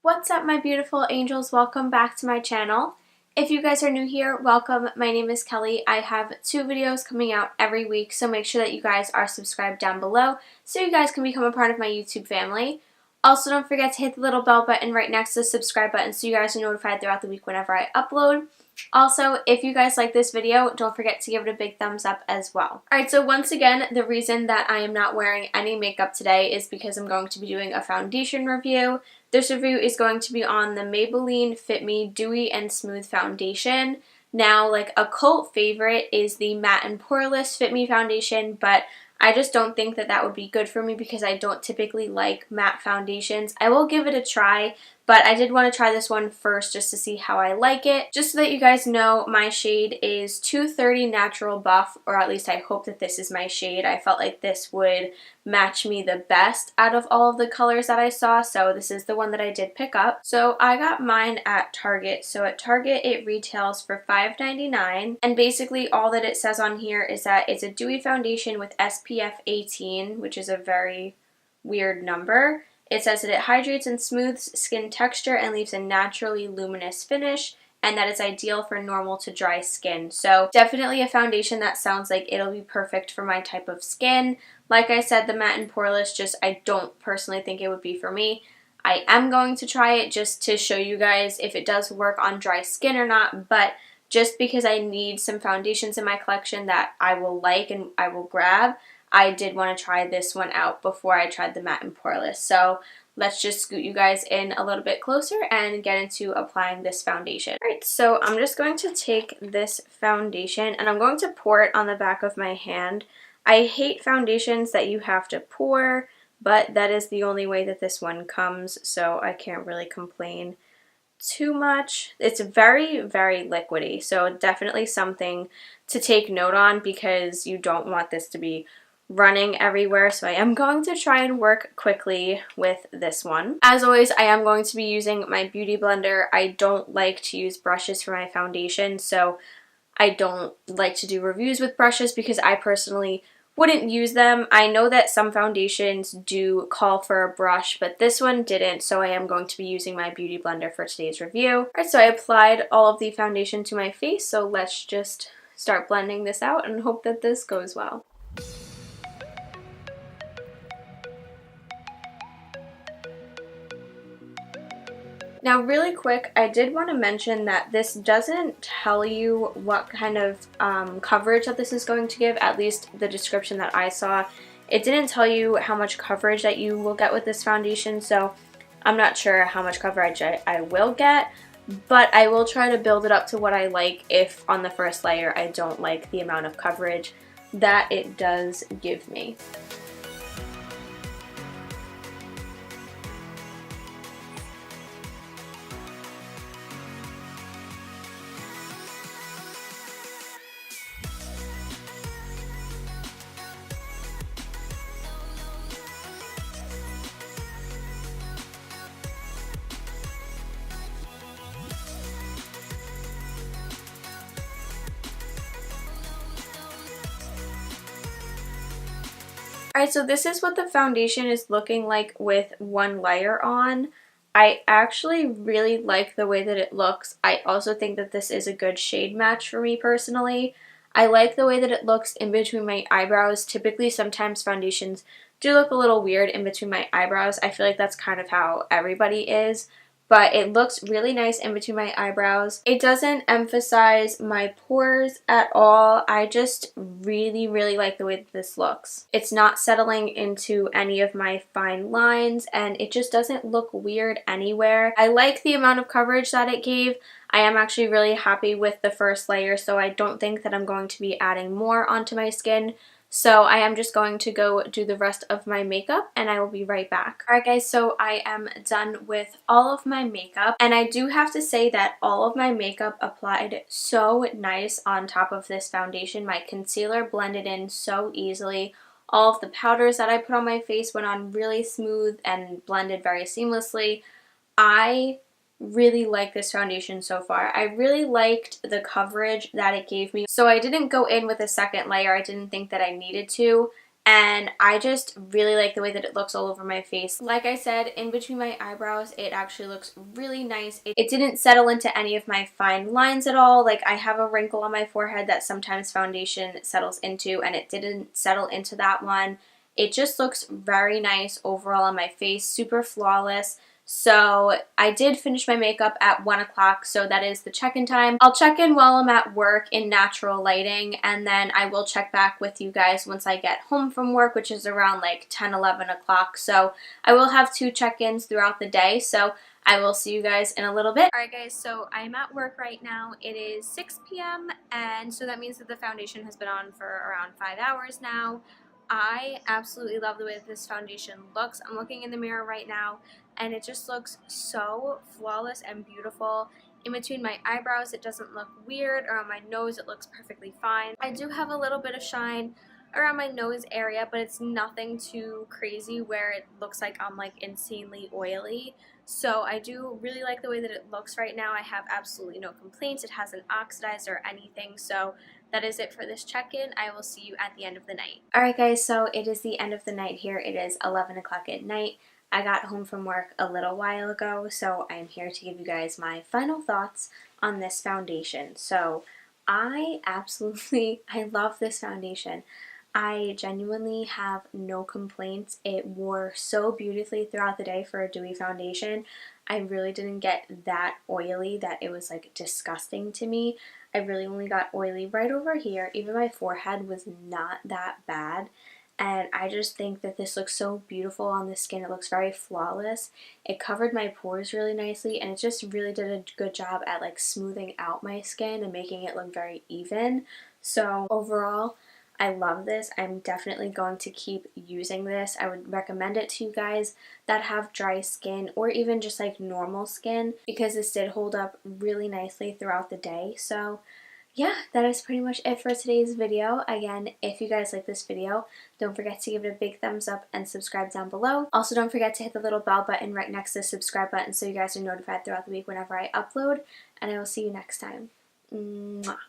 What's up, my beautiful angels? Welcome back to my channel. If you guys are new here, welcome. My name is Kelly. I have 2 videos coming out every week, so make sure that you guys are subscribed down below so you guys can become a part of my YouTube family. Also, don't forget to hit the little bell button right next to the subscribe button so you guys are notified throughout the week whenever I upload. Also, if you guys like this video, don't forget to give it a big thumbs up as well. Alright, so once again, the reason that I am not wearing any makeup today is because I'm going to be doing a foundation review. This review is going to be on the Maybelline Fit Me Dewy and Smooth Foundation. Now, like, a cult favorite is the Matte and Poreless Fit Me Foundation, but I just don't think that that would be good for me because I don't typically like matte foundations. I will give it a try, but I did want to try this one first just to see how I like it. Just so that you guys know, my shade is 230 Natural Buff, or at least I hope that this is my shade. I felt like this would match me the best out of all of the colors that I saw, so this is the one that I did pick up. So I got mine at Target. So at Target it retails for $5.99, and basically all that it says on here is that it's a dewy foundation with SPF 18, which is a very weird number. It says that it hydrates and smooths skin texture and leaves a naturally luminous finish, and that it's ideal for normal to dry skin. So definitely a foundation that sounds like it'll be perfect for my type of skin. Like I said, the matte and poreless, just I don't personally think it would be for me. I am going to try it just to show you guys if it does work on dry skin or not, but just because I need some foundations in my collection that I will like and I will grab, I did want to try this one out before I tried the matte and poreless. So let's just scoot you guys in a little bit closer and get into applying this foundation. Alright, so I'm just going to take this foundation and I'm going to pour it on the back of my hand. I hate foundations that you have to pour, but that is the only way that this one comes, so I can't really complain too much. It's very, very liquidy, so definitely something to take note on because you don't want this to be running everywhere, so I am going to try and work quickly with this one. As always, I am going to be using my beauty blender. I don't like to use brushes for my foundation, so I don't like to do reviews with brushes because I personally wouldn't use them. I know that some foundations do call for a brush, but this one didn't, so I am going to be using my beauty blender for today's review. Alright, so I applied all of the foundation to my face, so let's just start blending this out and hope that this goes well. Now, really quick, I did want to mention that this doesn't tell you what kind of coverage that this is going to give, at least the description that I saw. It didn't tell you how much coverage that you will get with this foundation, so I'm not sure how much coverage I will get, but I will try to build it up to what I like if on the first layer I don't like the amount of coverage that it does give me. Alright, so this is what the foundation is looking like with one layer on. I actually really like the way that it looks. I also think that this is a good shade match for me personally. I like the way that it looks in between my eyebrows. Typically, sometimes foundations do look a little weird in between my eyebrows. I feel like that's kind of how everybody is. But it looks really nice in between my eyebrows. It doesn't emphasize my pores at all. I just really, really like the way that this looks. It's not settling into any of my fine lines, and it just doesn't look weird anywhere. I like the amount of coverage that it gave. I am actually really happy with the first layer, so I don't think that I'm going to be adding more onto my skin. So I am just going to go do the rest of my makeup and I will be right back. Alright guys, so I am done with all of my makeup, and I do have to say that all of my makeup applied so nice on top of this foundation. My concealer blended in so easily. All of the powders that I put on my face went on really smooth and blended very seamlessly. I really like this foundation so far. I really liked the coverage that it gave me. So I didn't go in with a second layer. I didn't think that I needed to. and I just really like the way that it looks all over my face. Like I said, in between my eyebrows, it actually looks really nice. It didn't settle into any of my fine lines at all. Like, I have a wrinkle on my forehead that sometimes foundation settles into, and it didn't settle into that one. It just looks very nice overall on my face, super flawless. So I did finish my makeup at 1 o'clock, so that is the check-in time. I'll check in while I'm at work in natural lighting, and then I will check back with you guys once I get home from work, which is around like 10, 11 o'clock. So I will have 2 check-ins throughout the day, so I will see you guys in a little bit. Alright guys, so I'm at work right now. It is 6 p.m. and so that means that the foundation has been on for around 5 hours now. I absolutely love the way that this foundation looks. I'm looking in the mirror right now and it just looks so flawless and beautiful. In between my eyebrows, it doesn't look weird. Around my nose, it looks perfectly fine. I do have a little bit of shine around my nose area, but it's nothing too crazy where it looks like I'm like insanely oily. So I do really like the way that it looks right now. I have absolutely no complaints. It hasn't oxidized or anything. So that is it for this check-in. I will see you at the end of the night. Alright guys, so it is the end of the night here. It is 11 o'clock at night. I got home from work a little while ago, so I'm here to give you guys my final thoughts on this foundation. So I love this foundation. I genuinely have no complaints. It wore so beautifully throughout the day for a dewy foundation. I really didn't get that oily that it was like disgusting to me. I really only got oily right over here. Even my forehead was not that bad. And I just think that this looks so beautiful on the skin. It looks very flawless. It covered my pores really nicely, and it just really did a good job at like smoothing out my skin and making it look very even. So overall, I love this. I'm definitely going to keep using this. I would recommend it to you guys that have dry skin or even just like normal skin, because this did hold up really nicely throughout the day. So yeah, that is pretty much it for today's video. Again, if you guys like this video, don't forget to give it a big thumbs up and subscribe down below. Also, don't forget to hit the little bell button right next to the subscribe button so you guys are notified throughout the week whenever I upload. And I will see you next time. Mwah.